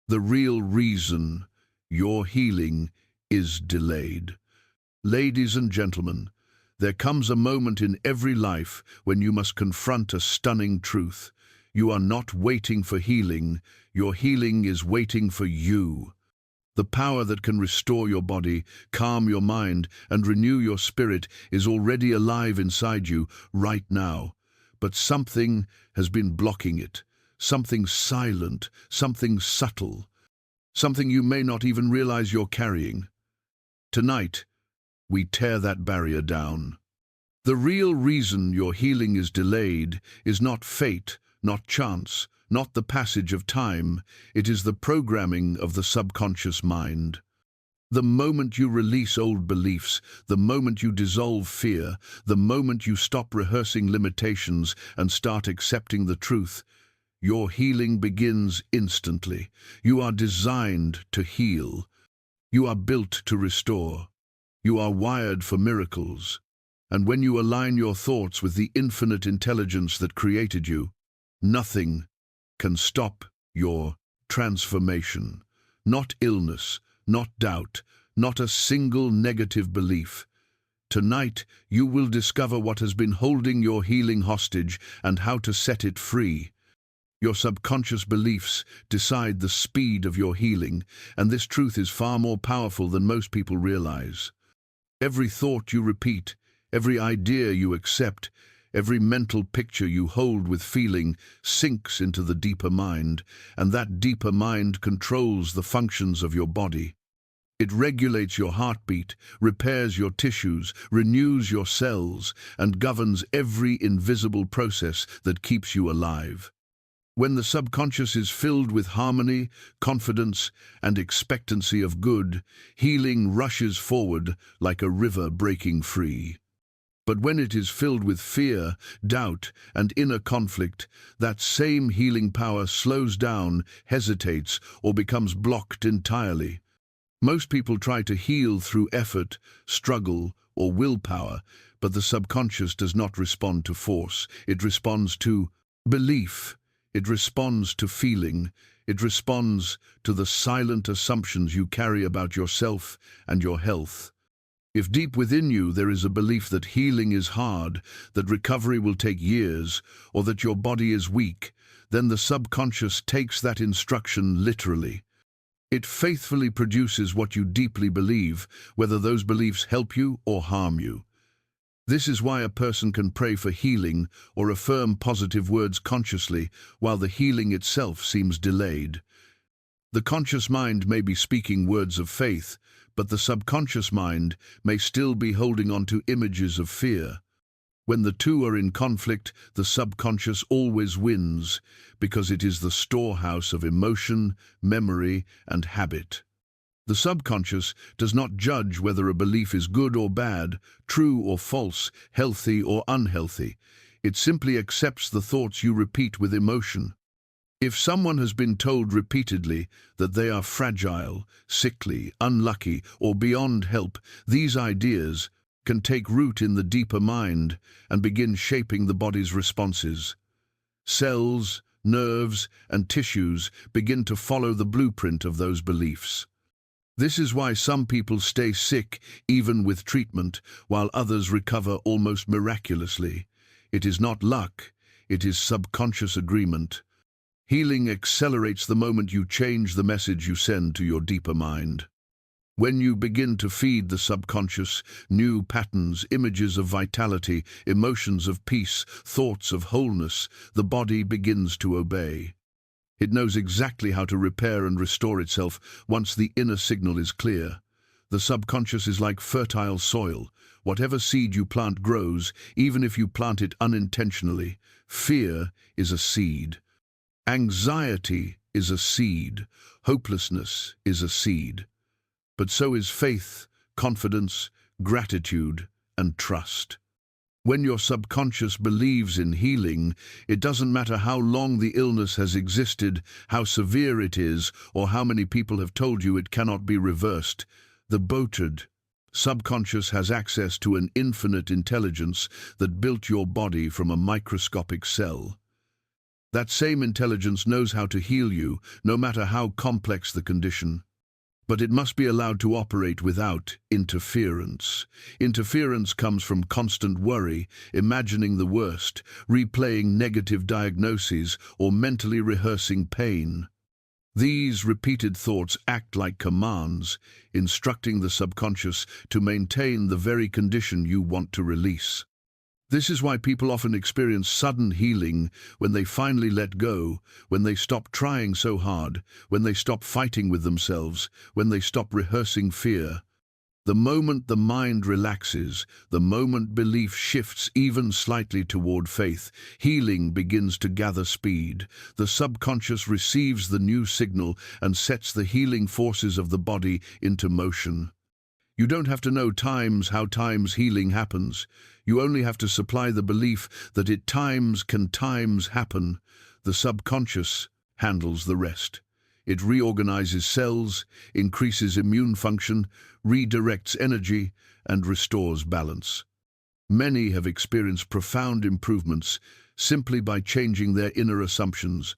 The real reason your healing is delayed. Ladies and gentlemen, there comes a moment in every life when you must confront a stunning truth. You are not waiting for healing, your healing is waiting for you. The power that can restore your body, calm your mind, and renew your spirit is already alive inside you right now. But something has been blocking it. Something silent, something subtle, something you may not even realize you're carrying. Tonight, we tear that barrier down. The real reason your healing is delayed is not fate, not chance, not the passage of time. It is the programming of the subconscious mind. The moment you release old beliefs, the moment you dissolve fear, the moment you stop rehearsing limitations and start accepting the truth, your healing begins instantly. You are designed to heal. You are built to restore. You are wired for miracles. And when you align your thoughts with the infinite intelligence that created you, nothing can stop your transformation. Not illness, not doubt, not a single negative belief. Tonight, you will discover what has been holding your healing hostage and how to set it free. Your subconscious beliefs decide the speed of your healing, and this truth is far more powerful than most people realize. Every thought you repeat, every idea you accept, every mental picture you hold with feeling sinks into the deeper mind, and that deeper mind controls the functions of your body. It regulates your heartbeat, repairs your tissues, renews your cells, and governs every invisible process that keeps you alive. When the subconscious is filled with harmony, confidence, and expectancy of good, healing rushes forward like a river breaking free. But when it is filled with fear, doubt, and inner conflict, that same healing power slows down, hesitates, or becomes blocked entirely. Most people try to heal through effort, struggle, or willpower, but the subconscious does not respond to force. It responds to belief. It responds to feeling. It responds to the silent assumptions you carry about yourself and your health. If deep within you there is a belief that healing is hard, that recovery will take years, or that your body is weak, then the subconscious takes that instruction literally. It faithfully produces what you deeply believe, whether those beliefs help you or harm you. This is why a person can pray for healing or affirm positive words consciously, while the healing itself seems delayed. The conscious mind may be speaking words of faith, but the subconscious mind may still be holding on to images of fear. When the two are in conflict, the subconscious always wins, because it is the storehouse of emotion, memory, and habit. The subconscious does not judge whether a belief is good or bad, true or false, healthy or unhealthy. It simply accepts the thoughts you repeat with emotion. If someone has been told repeatedly that they are fragile, sickly, unlucky, or beyond help, these ideas can take root in the deeper mind and begin shaping the body's responses. Cells, nerves, and tissues begin to follow the blueprint of those beliefs. This is why some people stay sick even with treatment, while others recover almost miraculously. It is not luck, it is subconscious agreement. Healing accelerates the moment you change the message you send to your deeper mind. When you begin to feed the subconscious new patterns, images of vitality, emotions of peace, thoughts of wholeness, the body begins to obey. It knows exactly how to repair and restore itself once the inner signal is clear. The subconscious is like fertile soil. Whatever seed you plant grows, even if you plant it unintentionally. Fear is a seed. Anxiety is a seed. Hopelessness is a seed. But so is faith, confidence, gratitude, and trust. When your subconscious believes in healing, it doesn't matter how long the illness has existed, how severe it is, or how many people have told you it cannot be reversed. The bloated subconscious has access to an infinite intelligence that built your body from a microscopic cell. That same intelligence knows how to heal you, no matter how complex the condition. But it must be allowed to operate without interference. Interference comes from constant worry, imagining the worst, replaying negative diagnoses, or mentally rehearsing pain. These repeated thoughts act like commands, instructing the subconscious to maintain the very condition you want to release. This is why people often experience sudden healing when they finally let go, when they stop trying so hard, when they stop fighting with themselves, when they stop rehearsing fear. The moment the mind relaxes, the moment belief shifts even slightly toward faith, healing begins to gather speed. The subconscious receives the new signal and sets the healing forces of the body into motion. You don't have to know how times healing happens. You only have to supply the belief that it can happen. The subconscious handles the rest. It reorganizes cells, increases immune function, redirects energy, and restores balance. Many have experienced profound improvements simply by changing their inner assumptions,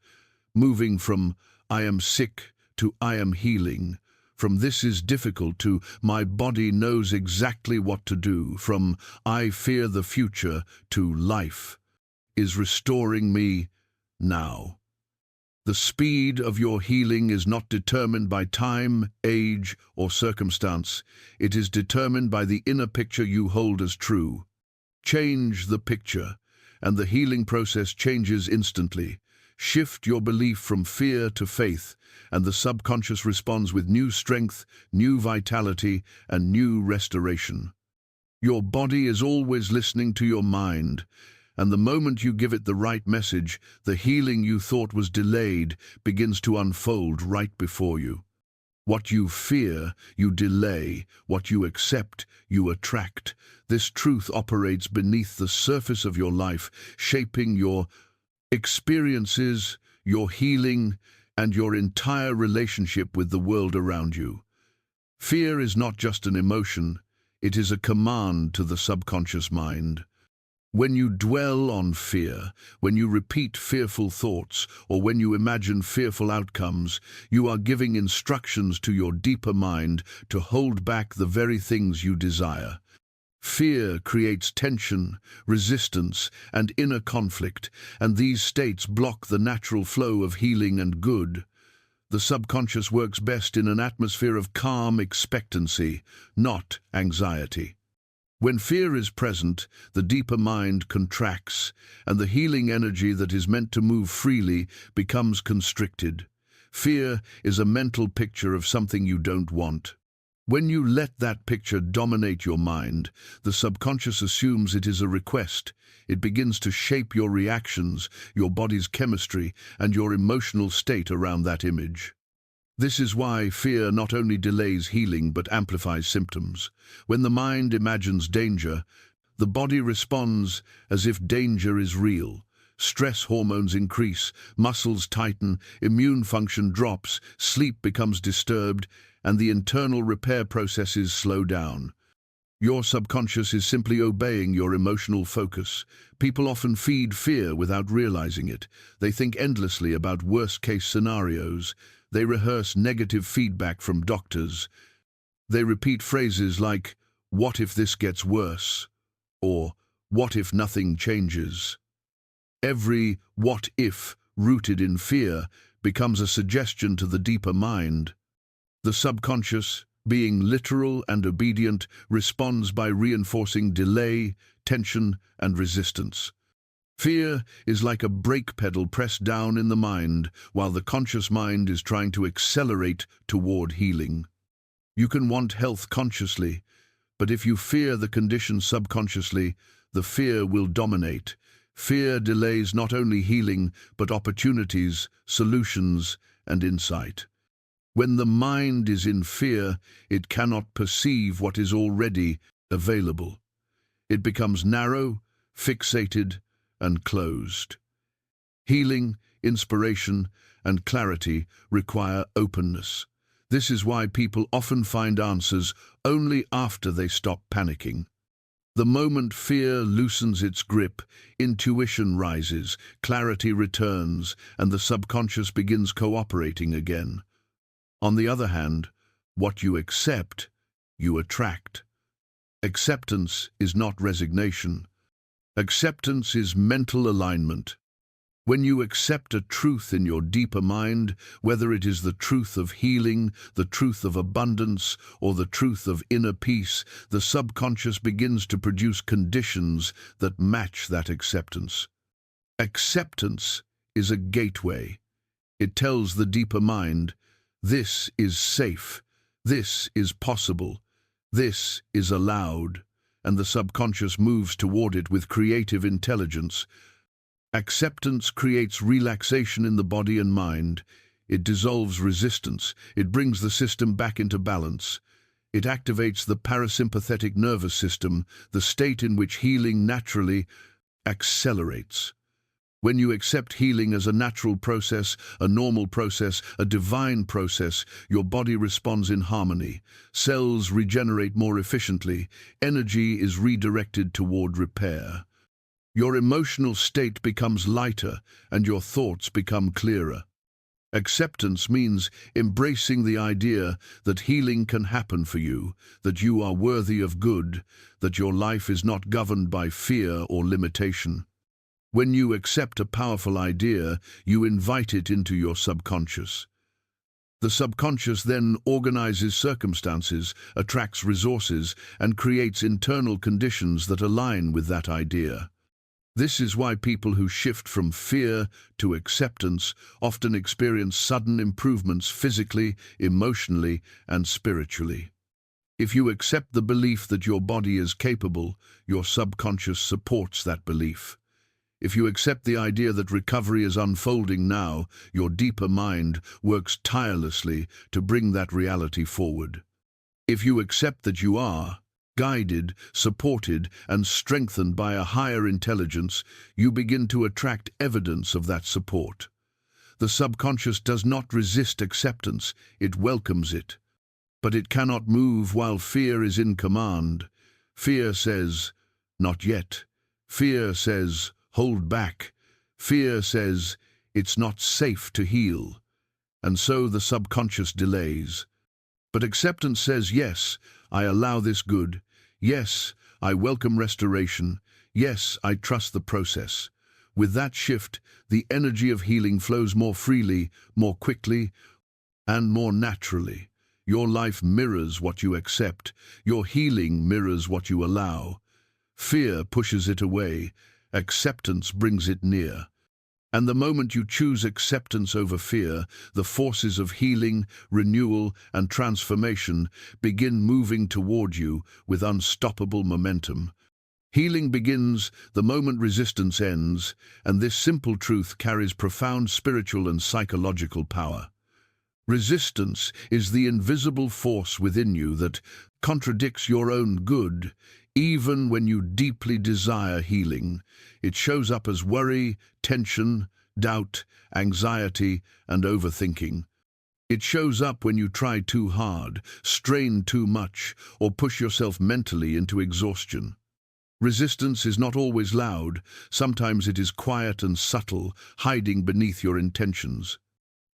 moving from "I am sick" to "I am healing," from "this is difficult" to "my body knows exactly what to do," from "I fear the future" to "life is restoring me now." The speed of your healing is not determined by time, age, or circumstance. It is determined by the inner picture you hold as true. Change the picture, and the healing process changes instantly. Shift your belief from fear to faith, and the subconscious responds with new strength, new vitality, and new restoration. Your body is always listening to your mind, and the moment you give it the right message, the healing you thought was delayed begins to unfold right before you. What you fear, you delay. What you accept, you attract. This truth operates beneath the surface of your life, shaping your experiences, your healing, and your entire relationship with the world around you. Fear is not just an emotion, it is a command to the subconscious mind. When you dwell on fear, when you repeat fearful thoughts, or when you imagine fearful outcomes, you are giving instructions to your deeper mind to hold back the very things you desire. Fear creates tension, resistance, and inner conflict, and these states block the natural flow of healing and good. The subconscious works best in an atmosphere of calm expectancy, not anxiety. When fear is present, the deeper mind contracts, and the healing energy that is meant to move freely becomes constricted. Fear is a mental picture of something you don't want. When you let that picture dominate your mind, the subconscious assumes it is a request. It begins to shape your reactions, your body's chemistry, and your emotional state around that image. This is why fear not only delays healing but amplifies symptoms. When the mind imagines danger, the body responds as if danger is real. Stress hormones increase, muscles tighten, immune function drops, sleep becomes disturbed, and the internal repair processes slow down. Your subconscious is simply obeying your emotional focus. People often feed fear without realizing it. They think endlessly about worst-case scenarios. They rehearse negative feedback from doctors. They repeat phrases like, "What if this gets worse?" or "What if nothing changes?" Every "what if" rooted in fear becomes a suggestion to the deeper mind. The subconscious, being literal and obedient, responds by reinforcing delay, tension, and resistance. Fear is like a brake pedal pressed down in the mind, while the conscious mind is trying to accelerate toward healing. You can want health consciously, but if you fear the condition subconsciously, the fear will dominate. Fear delays not only healing, but opportunities, solutions, and insight. When the mind is in fear, it cannot perceive what is already available. It becomes narrow, fixated, and closed. Healing, inspiration, and clarity require openness. This is why people often find answers only after they stop panicking. The moment fear loosens its grip, intuition rises, clarity returns, and the subconscious begins cooperating again. On the other hand, what you accept, you attract. Acceptance is not resignation. Acceptance is mental alignment. When you accept a truth in your deeper mind, whether it is the truth of healing, the truth of abundance, or the truth of inner peace, the subconscious begins to produce conditions that match that acceptance. Acceptance is a gateway. It tells the deeper mind, this is safe, this is possible, this is allowed, and the subconscious moves toward it with creative intelligence. Acceptance creates relaxation in the body and mind. It dissolves resistance. It brings the system back into balance. It activates the parasympathetic nervous system, the state in which healing naturally accelerates. When you accept healing as a natural process, a normal process, a divine process, your body responds in harmony. Cells regenerate more efficiently. Energy is redirected toward repair. Your emotional state becomes lighter and your thoughts become clearer. Acceptance means embracing the idea that healing can happen for you, that you are worthy of good, that your life is not governed by fear or limitation. When you accept a powerful idea, you invite it into your subconscious. The subconscious then organizes circumstances, attracts resources, and creates internal conditions that align with that idea. This is why people who shift from fear to acceptance often experience sudden improvements physically, emotionally, and spiritually. If you accept the belief that your body is capable, your subconscious supports that belief. If you accept the idea that recovery is unfolding now, your deeper mind works tirelessly to bring that reality forward. If you accept that you are guided, supported, and strengthened by a higher intelligence, you begin to attract evidence of that support. The subconscious does not resist acceptance, it welcomes it. But it cannot move while fear is in command. Fear says, not yet. Fear says, hold back. Fear says, it's not safe to heal. And so the subconscious delays. But acceptance says, yes, I allow this good. Yes, I welcome restoration. Yes, I trust the process. With that shift, the energy of healing flows more freely, more quickly, and more naturally. Your life mirrors what you accept. Your healing mirrors what you allow. Fear pushes it away. Acceptance brings it near. And the moment you choose acceptance over fear, the forces of healing, renewal, and transformation begin moving toward you with unstoppable momentum. Healing begins the moment resistance ends, and this simple truth carries profound spiritual and psychological power. Resistance is the invisible force within you that contradicts your own good, even when you deeply desire healing. It shows up as worry, tension, doubt, anxiety, and overthinking. It shows up when you try too hard, strain too much, or push yourself mentally into exhaustion. Resistance is not always loud. Sometimes it is quiet and subtle, hiding beneath your intentions.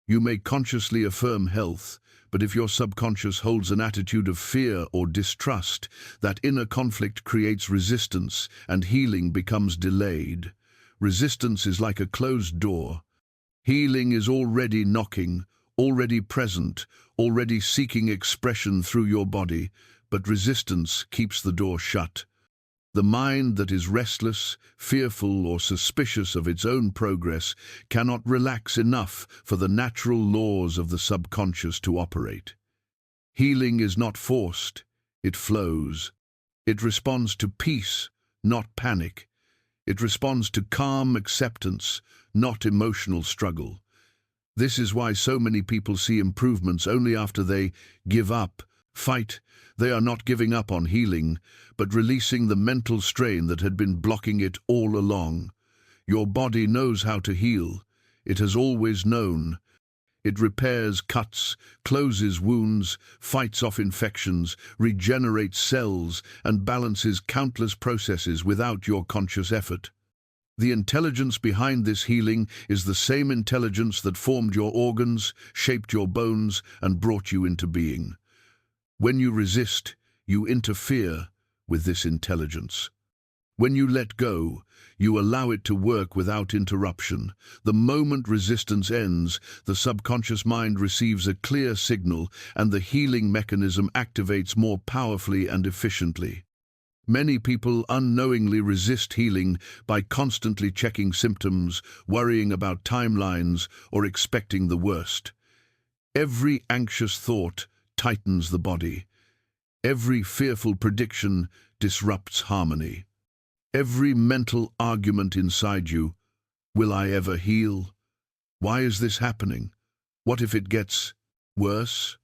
You may consciously affirm health, but if your subconscious holds an attitude of fear or distrust, that inner conflict creates resistance and healing becomes delayed. Resistance is like a closed door. Healing is already knocking, already present, already seeking expression through your body, but resistance keeps the door shut. The mind that is restless, fearful, or suspicious of its own progress cannot relax enough for the natural laws of the subconscious to operate. Healing is not forced, it flows. It responds to peace, not panic. It responds to calm acceptance, not emotional struggle. This is why so many people see improvements only after they give up, fight. They are not giving up on healing, but releasing the mental strain that had been blocking it all along. Your body knows how to heal. It has always known. It repairs cuts, closes wounds, fights off infections, regenerates cells, and balances countless processes without your conscious effort. The intelligence behind this healing is the same intelligence that formed your organs, shaped your bones, and brought you into being. When you resist, you interfere with this intelligence. When you let go, you allow it to work without interruption. The moment resistance ends, the subconscious mind receives a clear signal and the healing mechanism activates more powerfully and efficiently. Many people unknowingly resist healing by constantly checking symptoms, worrying about timelines, or expecting the worst. Every anxious thought tightens the body. Every fearful prediction disrupts harmony. Every mental argument inside you, will I ever heal? Why is this happening? What if it gets worse?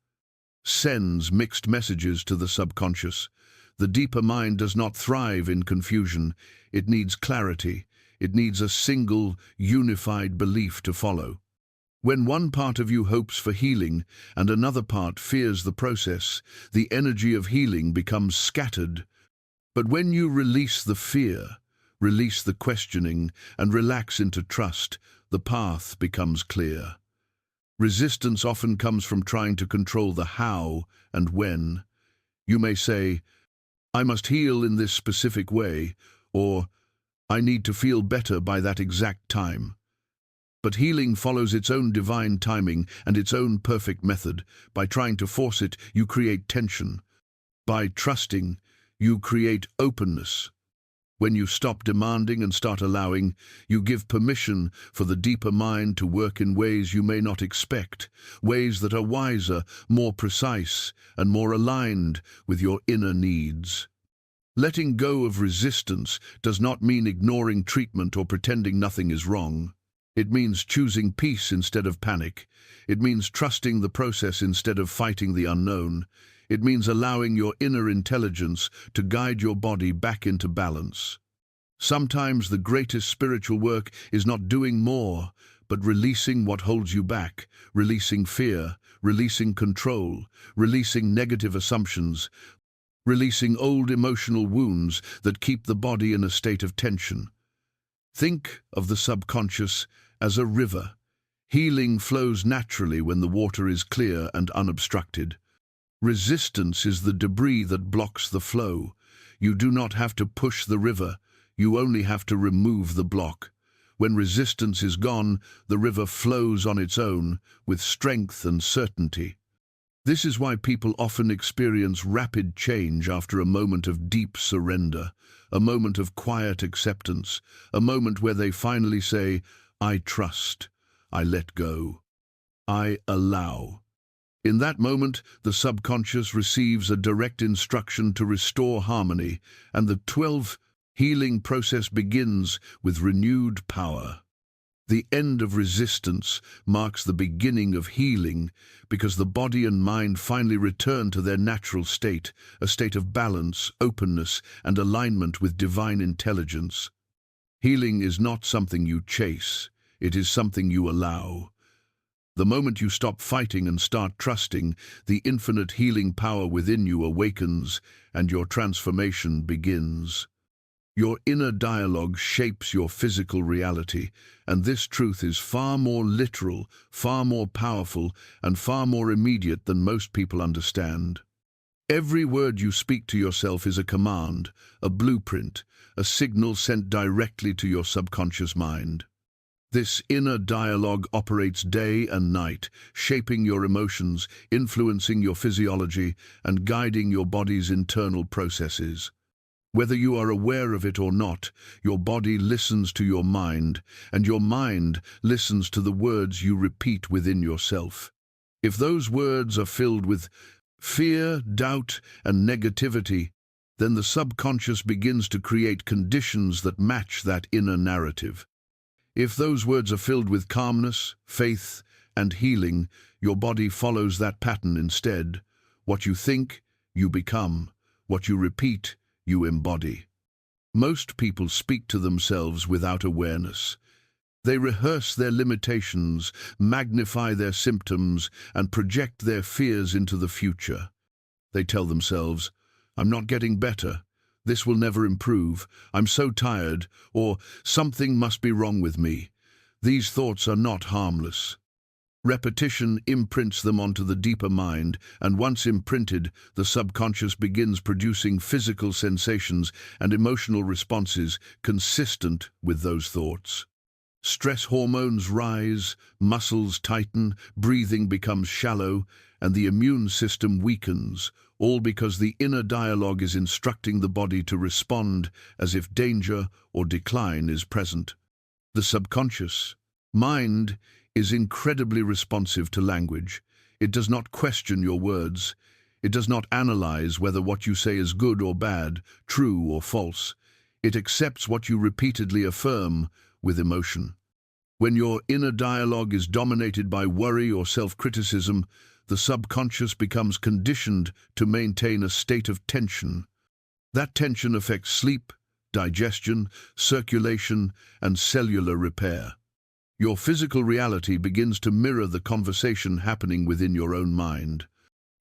Sends mixed messages to the subconscious. The deeper mind does not thrive in confusion. It needs clarity. It needs a single, unified belief to follow. When one part of you hopes for healing and another part fears the process, the energy of healing becomes scattered. But when you release the fear, release the questioning, and relax into trust, the path becomes clear. Resistance often comes from trying to control the how and when. You may say, I must heal in this specific way, or I need to feel better by that exact time. But healing follows its own divine timing and its own perfect method. By trying to force it, you create tension. By trusting, you create openness. When you stop demanding and start allowing, you give permission for the deeper mind to work in ways you may not expect, ways that are wiser, more precise, and more aligned with your inner needs. Letting go of resistance does not mean ignoring treatment or pretending nothing is wrong. It means choosing peace instead of panic. It means trusting the process instead of fighting the unknown. It means allowing your inner intelligence to guide your body back into balance. Sometimes the greatest spiritual work is not doing more, but releasing what holds you back, releasing fear, releasing control, releasing negative assumptions, releasing old emotional wounds that keep the body in a state of tension. Think of the subconscious as a river. Healing flows naturally when the water is clear and unobstructed. Resistance is the debris that blocks the flow. You do not have to push the river, you only have to remove the block. When resistance is gone, the river flows on its own, with strength and certainty. This is why people often experience rapid change after a moment of deep surrender, a moment of quiet acceptance, a moment where they finally say, I trust, I let go, I allow. In that moment, the subconscious receives a direct instruction to restore harmony, and the 12 healing process begins with renewed power. The end of resistance marks the beginning of healing because the body and mind finally return to their natural state, a state of balance, openness, and alignment with divine intelligence. Healing is not something you chase, it is something you allow. The moment you stop fighting and start trusting, the infinite healing power within you awakens and your transformation begins. Your inner dialogue shapes your physical reality, and this truth is far more literal, far more powerful, and far more immediate than most people understand. Every word you speak to yourself is a command, a blueprint, a signal sent directly to your subconscious mind. This inner dialogue operates day and night, shaping your emotions, influencing your physiology, and guiding your body's internal processes. Whether you are aware of it or not, your body listens to your mind, and your mind listens to the words you repeat within yourself. If those words are filled with fear, doubt, and negativity, then the subconscious begins to create conditions that match that inner narrative. If those words are filled with calmness, faith, and healing, your body follows that pattern instead. What you think, you become. What you repeat, you embody. Most people speak to themselves without awareness. They rehearse their limitations, magnify their symptoms, and project their fears into the future. They tell themselves, "I'm not getting better. This will never improve. I'm so tired," or "something must be wrong with me." These thoughts are not harmless. Repetition imprints them onto the deeper mind, and once imprinted, the subconscious begins producing physical sensations and emotional responses consistent with those thoughts. Stress hormones rise, muscles tighten, breathing becomes shallow, and the immune system weakens, all because the inner dialogue is instructing the body to respond as if danger or decline is present. The subconscious mind is incredibly responsive to language. It does not question your words. It does not analyze whether what you say is good or bad, true or false. It accepts what you repeatedly affirm with emotion. When your inner dialogue is dominated by worry or self-criticism, the subconscious becomes conditioned to maintain a state of tension. That tension affects sleep, digestion, circulation, and cellular repair. Your physical reality begins to mirror the conversation happening within your own mind.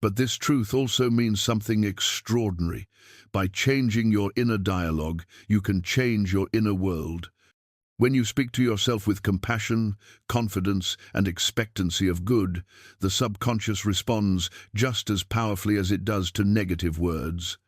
But this truth also means something extraordinary. By changing your inner dialogue, you can change your inner world. When you speak to yourself with compassion, confidence, and expectancy of good, the subconscious responds just as powerfully as it does to negative words.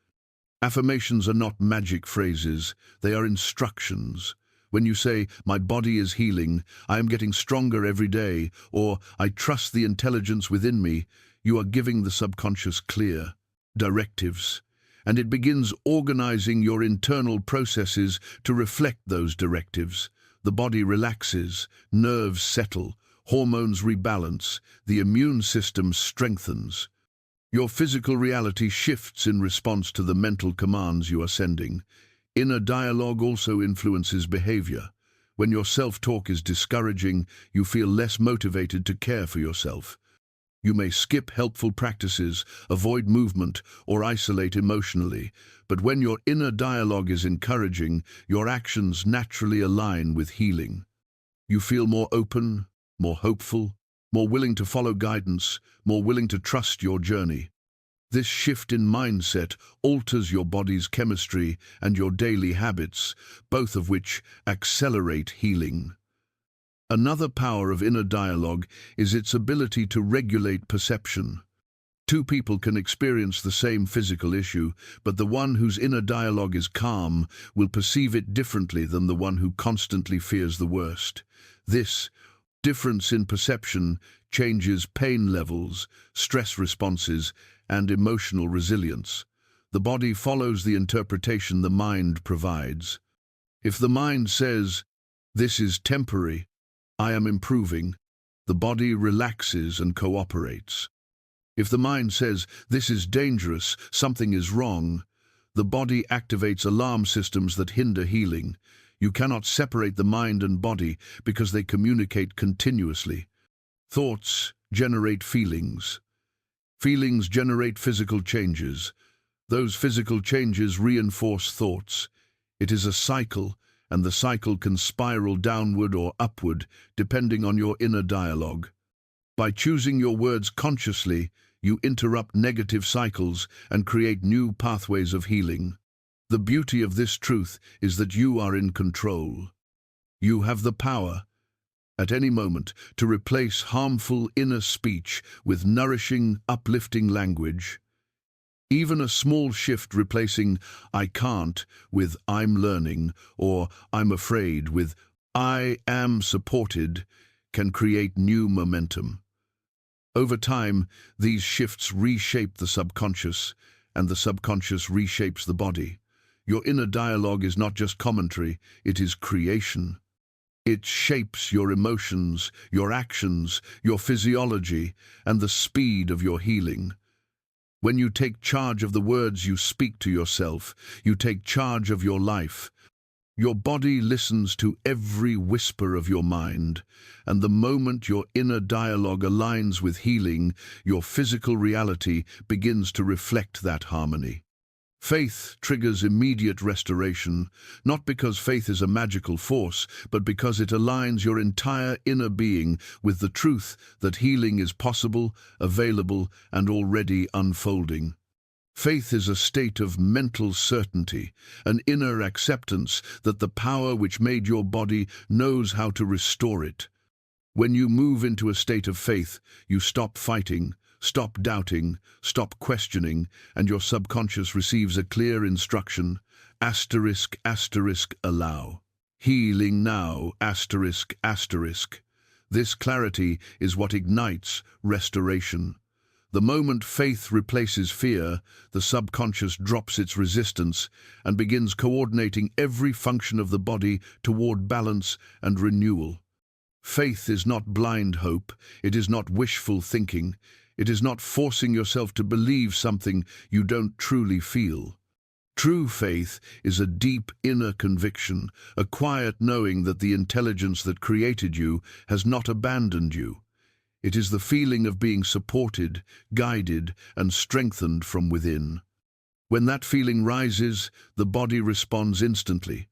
Affirmations are not magic phrases, they are instructions. When you say, "My body is healing, I am getting stronger every day," or "I trust the intelligence within me," you are giving the subconscious clear directives, and it begins organizing your internal processes to reflect those directives. The body relaxes, nerves settle, hormones rebalance, the immune system strengthens. Your physical reality shifts in response to the mental commands you are sending. Inner dialogue also influences behavior. When your self-talk is discouraging, you feel less motivated to care for yourself. You may skip helpful practices, avoid movement, or isolate emotionally. But when your inner dialogue is encouraging, your actions naturally align with healing. You feel more open, more hopeful, more willing to follow guidance, more willing to trust your journey. This shift in mindset alters your body's chemistry and your daily habits, both of which accelerate healing. Another power of inner dialogue is its ability to regulate perception. Two people can experience the same physical issue, but the one whose inner dialogue is calm will perceive it differently than the one who constantly fears the worst. This difference in perception changes pain levels, stress responses, and emotional resilience. The body follows the interpretation the mind provides. If the mind says, "This is temporary, I am improving," the body relaxes and cooperates. If the mind says, "This is dangerous, something is wrong," the body activates alarm systems that hinder healing. You cannot separate the mind and body because they communicate continuously. Thoughts generate feelings. Feelings generate physical changes. Those physical changes reinforce thoughts. It is a cycle, and the cycle can spiral downward or upward, depending on your inner dialogue. By choosing your words consciously, you interrupt negative cycles and create new pathways of healing. The beauty of this truth is that you are in control. You have the power, at any moment, to replace harmful inner speech with nourishing, uplifting language. Even a small shift replacing "I can't" with "I'm learning," or "I'm afraid" with "I am supported" can create new momentum. Over time, these shifts reshape the subconscious, and the subconscious reshapes the body. Your inner dialogue is not just commentary, it is creation. It shapes your emotions, your actions, your physiology, and the speed of your healing. When you take charge of the words you speak to yourself, you take charge of your life. Your body listens to every whisper of your mind, and the moment your inner dialogue aligns with healing, your physical reality begins to reflect that harmony. Faith triggers immediate restoration, not because faith is a magical force, but because it aligns your entire inner being with the truth that healing is possible, available, and already unfolding. Faith is a state of mental certainty, an inner acceptance that the power which made your body knows how to restore it. When you move into a state of faith, you stop fighting, stop doubting, stop questioning, and your subconscious receives a clear instruction, asterisk, asterisk, allow. Healing now, asterisk, asterisk. This clarity is what ignites restoration. The moment faith replaces fear, the subconscious drops its resistance and begins coordinating every function of the body toward balance and renewal. Faith is not blind hope, it is not wishful thinking, it is not forcing yourself to believe something you don't truly feel. True faith is a deep inner conviction, a quiet knowing that the intelligence that created you has not abandoned you. It is the feeling of being supported, guided, and strengthened from within. When that feeling rises, the body responds instantly.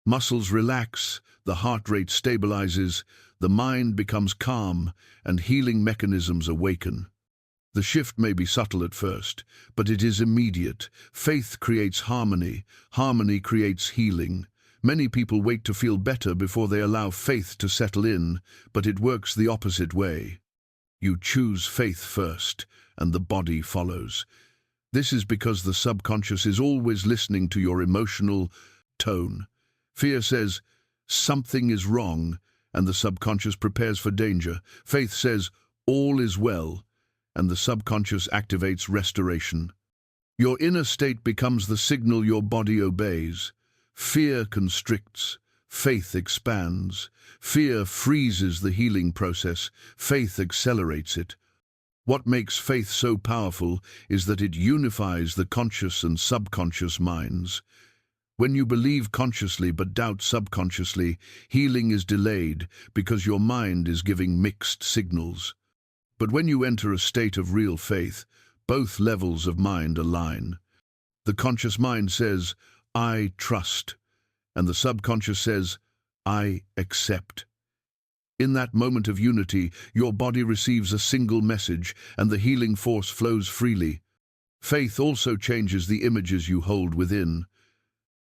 Muscles relax, the heart rate stabilizes, the mind becomes calm, and healing mechanisms awaken. The shift may be subtle at first, but it is immediate. Faith creates harmony. Harmony creates healing. Many people wait to feel better before they allow faith to settle in, but it works the opposite way. You choose faith first, and the body follows. This is because the subconscious is always listening to your emotional tone. Fear says, something is wrong, and the subconscious prepares for danger. Faith says, all is well, and the subconscious activates restoration. Your inner state becomes the signal your body obeys. Fear constricts, faith expands. Fear freezes the healing process, faith accelerates it. What makes faith so powerful is that it unifies the conscious and subconscious minds. When you believe consciously but doubt subconsciously, healing is delayed because your mind is giving mixed signals. But when you enter a state of real faith, both levels of mind align. The conscious mind says, I trust, and the subconscious says, I accept. In that moment of unity, your body receives a single message and the healing force flows freely. Faith also changes the images you hold within.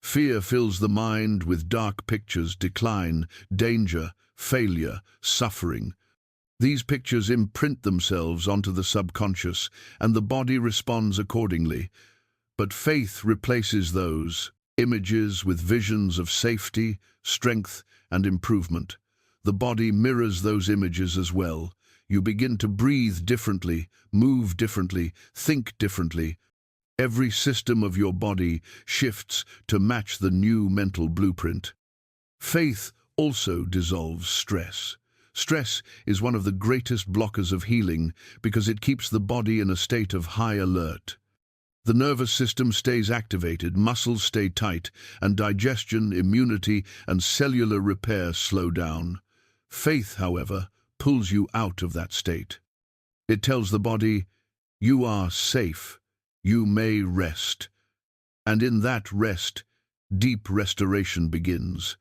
Fear fills the mind with dark pictures, decline, danger, failure, suffering. These pictures imprint themselves onto the subconscious, and the body responds accordingly. But faith replaces those images with visions of safety, strength, and improvement. The body mirrors those images as well. You begin to breathe differently, move differently, think differently. Every system of your body shifts to match the new mental blueprint. Faith also dissolves stress. Stress is one of the greatest blockers of healing because it keeps the body in a state of high alert. The nervous system stays activated, muscles stay tight, and digestion, immunity, and cellular repair slow down. Faith, however, pulls you out of that state. It tells the body, you are safe. You may rest, and in that rest, deep restoration begins.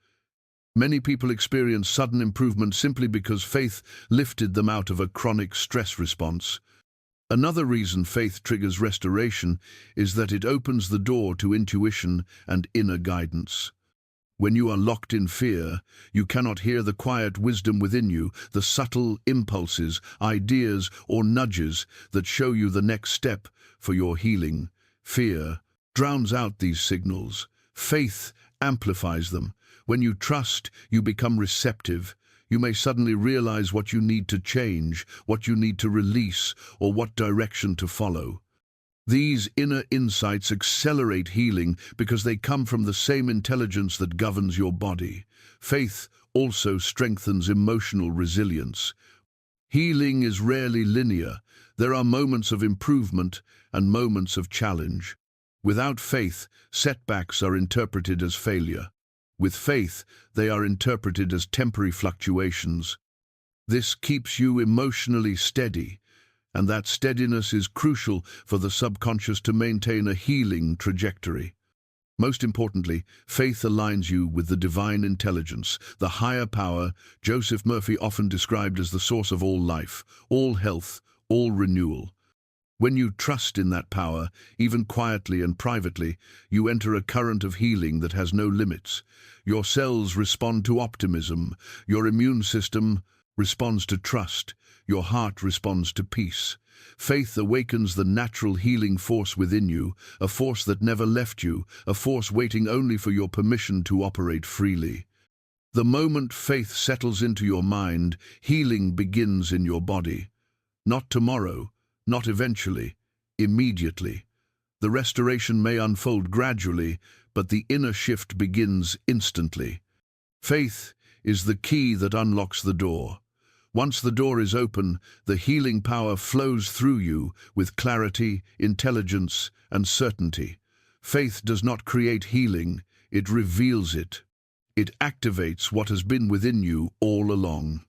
Many people experience sudden improvement simply because faith lifted them out of a chronic stress response. Another reason faith triggers restoration is that it opens the door to intuition and inner guidance. When you are locked in fear, you cannot hear the quiet wisdom within you, the subtle impulses, ideas, or nudges that show you the next step for your healing. Fear drowns out these signals. Faith amplifies them. When you trust, you become receptive. You may suddenly realize what you need to change, what you need to release, or what direction to follow. These inner insights accelerate healing because they come from the same intelligence that governs your body. Faith also strengthens emotional resilience. Healing is rarely linear. There are moments of improvement and moments of challenge. Without faith, setbacks are interpreted as failure. With faith, they are interpreted as temporary fluctuations. This keeps you emotionally steady, and that steadiness is crucial for the subconscious to maintain a healing trajectory. Most importantly, faith aligns you with the divine intelligence, the higher power Joseph Murphy often described as the source of all life, all health, all renewal. When you trust in that power, even quietly and privately, you enter a current of healing that has no limits. Your cells respond to optimism, your immune system responds to trust, your heart responds to peace. Faith awakens the natural healing force within you, a force that never left you, a force waiting only for your permission to operate freely. The moment faith settles into your mind, healing begins in your body. Not tomorrow, not eventually, immediately. The restoration may unfold gradually, but the inner shift begins instantly. Faith is the key that unlocks the door. Once the door is open, the healing power flows through you with clarity, intelligence, and certainty. Faith does not create healing, it reveals it. It activates what has been within you all along.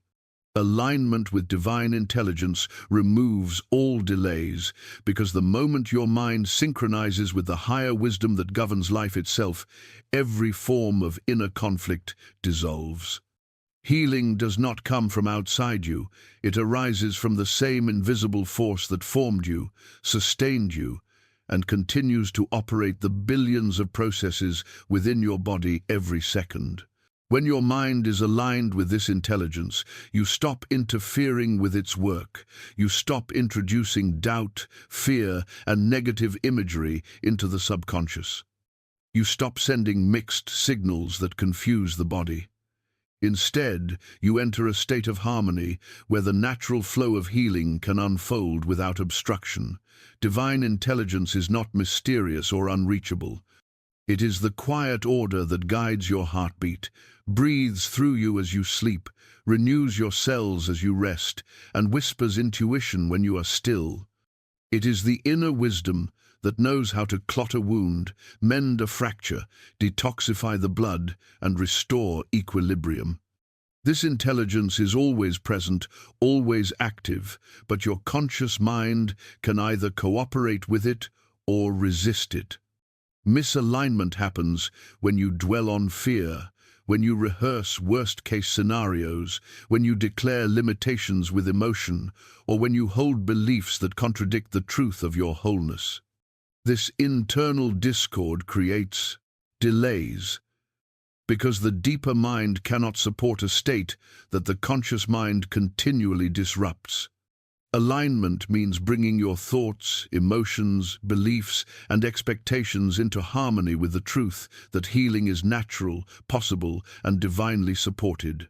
Alignment with divine intelligence removes all delays, because the moment your mind synchronizes with the higher wisdom that governs life itself, every form of inner conflict dissolves. Healing does not come from outside you, it arises from the same invisible force that formed you, sustained you, and continues to operate the billions of processes within your body every second. When your mind is aligned with this intelligence, you stop interfering with its work. You stop introducing doubt, fear, and negative imagery into the subconscious. You stop sending mixed signals that confuse the body. Instead, you enter a state of harmony where the natural flow of healing can unfold without obstruction. Divine intelligence is not mysterious or unreachable. It is the quiet order that guides your heartbeat, breathes through you as you sleep, renews your cells as you rest, and whispers intuition when you are still. It is the inner wisdom that knows how to clot a wound, mend a fracture, detoxify the blood, and restore equilibrium. This intelligence is always present, always active, but your conscious mind can either cooperate with it or resist it. Misalignment happens when you dwell on fear, when you rehearse worst-case scenarios, when you declare limitations with emotion, or when you hold beliefs that contradict the truth of your wholeness. This internal discord creates delays, because the deeper mind cannot support a state that the conscious mind continually disrupts. Alignment means bringing your thoughts, emotions, beliefs, and expectations into harmony with the truth that healing is natural, possible, and divinely supported.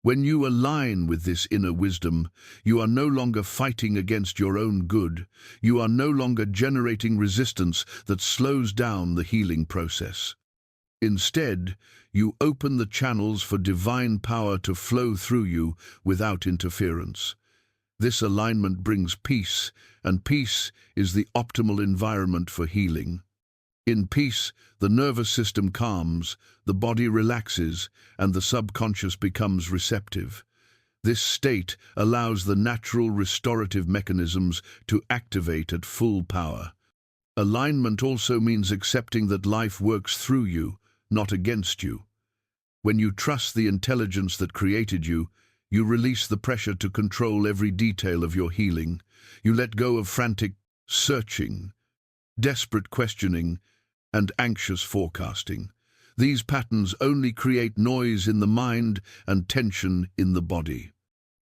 When you align with this inner wisdom, you are no longer fighting against your own good. You are no longer generating resistance that slows down the healing process. Instead, you open the channels for divine power to flow through you without interference. This alignment brings peace, and peace is the optimal environment for healing. In peace, the nervous system calms, the body relaxes, and the subconscious becomes receptive. This state allows the natural restorative mechanisms to activate at full power. Alignment also means accepting that life works through you, not against you. When you trust the intelligence that created you, you release the pressure to control every detail of your healing. You let go of frantic searching, desperate questioning, and anxious forecasting. These patterns only create noise in the mind and tension in the body.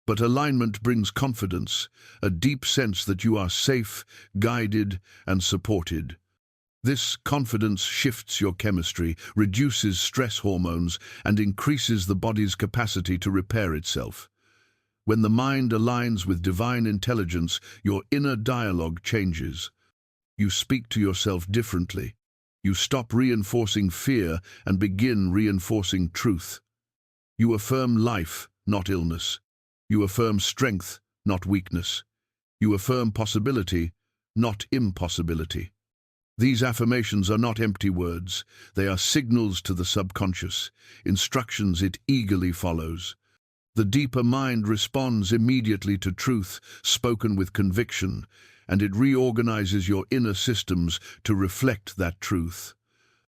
But alignment brings confidence, a deep sense that you are safe, guided, and supported. This confidence shifts your chemistry, reduces stress hormones, and increases the body's capacity to repair itself. When the mind aligns with divine intelligence, your inner dialogue changes. You speak to yourself differently. You stop reinforcing fear and begin reinforcing truth. You affirm life, not illness. You affirm strength, not weakness. You affirm possibility, not impossibility. These affirmations are not empty words. They are signals to the subconscious, instructions it eagerly follows. The deeper mind responds immediately to truth spoken with conviction, and it reorganizes your inner systems to reflect that truth.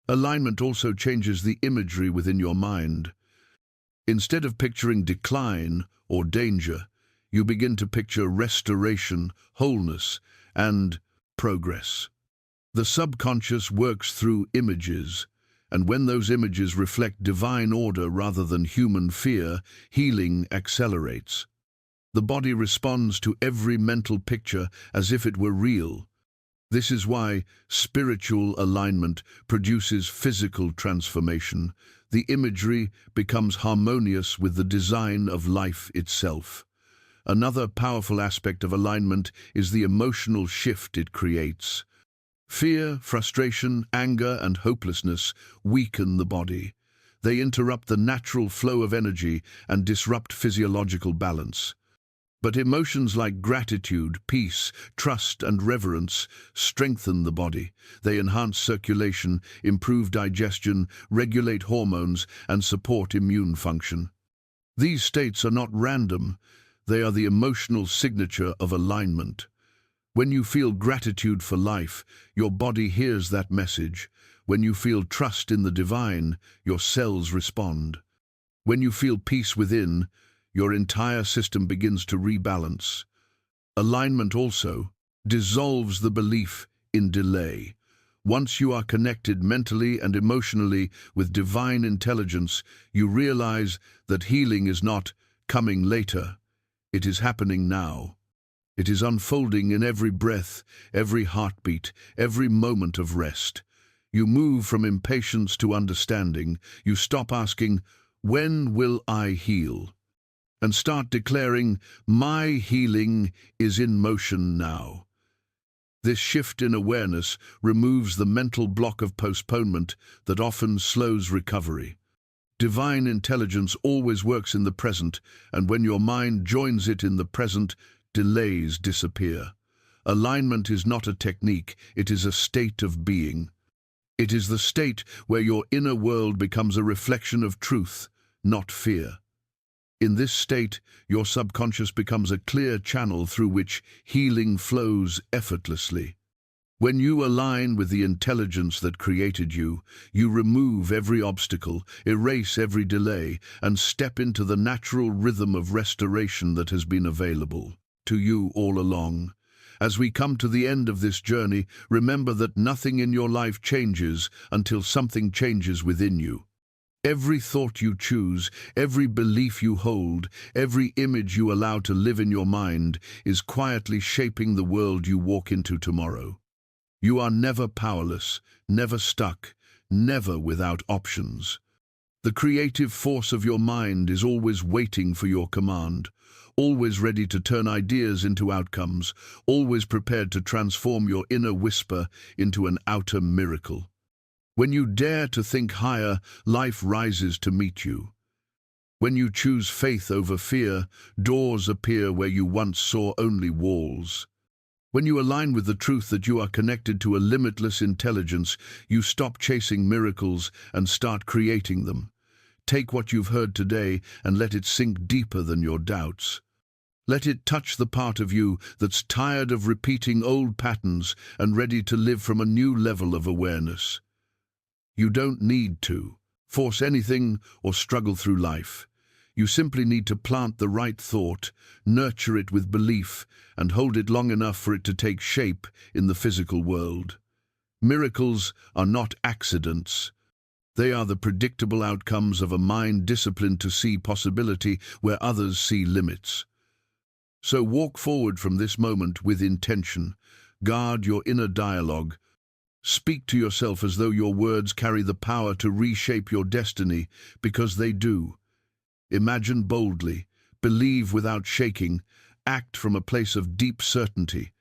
Alignment also changes the imagery within your mind. Instead of picturing decline or danger, you begin to picture restoration, wholeness, and progress. The subconscious works through images, and when those images reflect divine order rather than human fear, healing accelerates. The body responds to every mental picture as if it were real. This is why spiritual alignment produces physical transformation. The imagery becomes harmonious with the design of life itself. Another powerful aspect of alignment is the emotional shift it creates. Fear, frustration, anger, and hopelessness weaken the body. They interrupt the natural flow of energy and disrupt physiological balance. But emotions like gratitude, peace, trust, and reverence strengthen the body. They enhance circulation, improve digestion, regulate hormones, and support immune function. These states are not random. They are the emotional signature of alignment. When you feel gratitude for life, your body hears that message. When you feel trust in the divine, your cells respond. When you feel peace within, your entire system begins to rebalance. Alignment also dissolves the belief in delay. Once you are connected mentally and emotionally with divine intelligence, you realize that healing is not coming later. It is happening now. It is unfolding in every breath, every heartbeat, every moment of rest. You move from impatience to understanding. You stop asking, "When will I heal?" and start declaring, "My healing is in motion now." This shift in awareness removes the mental block of postponement that often slows recovery. Divine intelligence always works in the present, and when your mind joins it in the present, delays disappear. Alignment is not a technique, it is a state of being. It is the state where your inner world becomes a reflection of truth, not fear. In this state, your subconscious becomes a clear channel through which healing flows effortlessly. When you align with the intelligence that created you, you remove every obstacle, erase every delay, and step into the natural rhythm of restoration that has been available to you all along. As we come to the end of this journey, remember that nothing in your life changes until something changes within you. Every thought you choose, every belief you hold, every image you allow to live in your mind is quietly shaping the world you walk into tomorrow. You are never powerless, never stuck, never without options. The creative force of your mind is always waiting for your command, always ready to turn ideas into outcomes, always prepared to transform your inner whisper into an outer miracle. When you dare to think higher, life rises to meet you. When you choose faith over fear, doors appear where you once saw only walls. When you align with the truth that you are connected to a limitless intelligence, you stop chasing miracles and start creating them. Take what you've heard today and let it sink deeper than your doubts. Let it touch the part of you that's tired of repeating old patterns and ready to live from a new level of awareness. You don't need to force anything or struggle through life. You simply need to plant the right thought, nurture it with belief, and hold it long enough for it to take shape in the physical world. Miracles are not accidents. They are the predictable outcomes of a mind disciplined to see possibility where others see limits. So walk forward from this moment with intention. Guard your inner dialogue. Speak to yourself as though your words carry the power to reshape your destiny, because they do. Imagine boldly, believe without shaking, act from a place of deep certainty,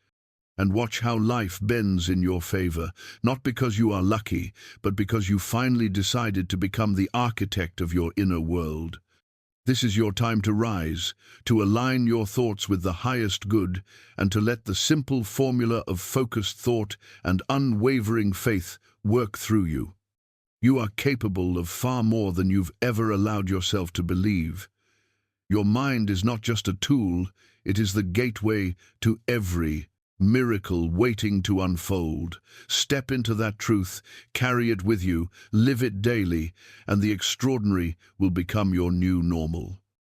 and watch how life bends in your favor, not because you are lucky, but because you finally decided to become the architect of your inner world. This is your time to rise, to align your thoughts with the highest good, and to let the simple formula of focused thought and unwavering faith work through you. You are capable of far more than you've ever allowed yourself to believe. Your mind is not just a tool, it is the gateway to every miracle waiting to unfold. Step into that truth, carry it with you, live it daily, and the extraordinary will become your new normal.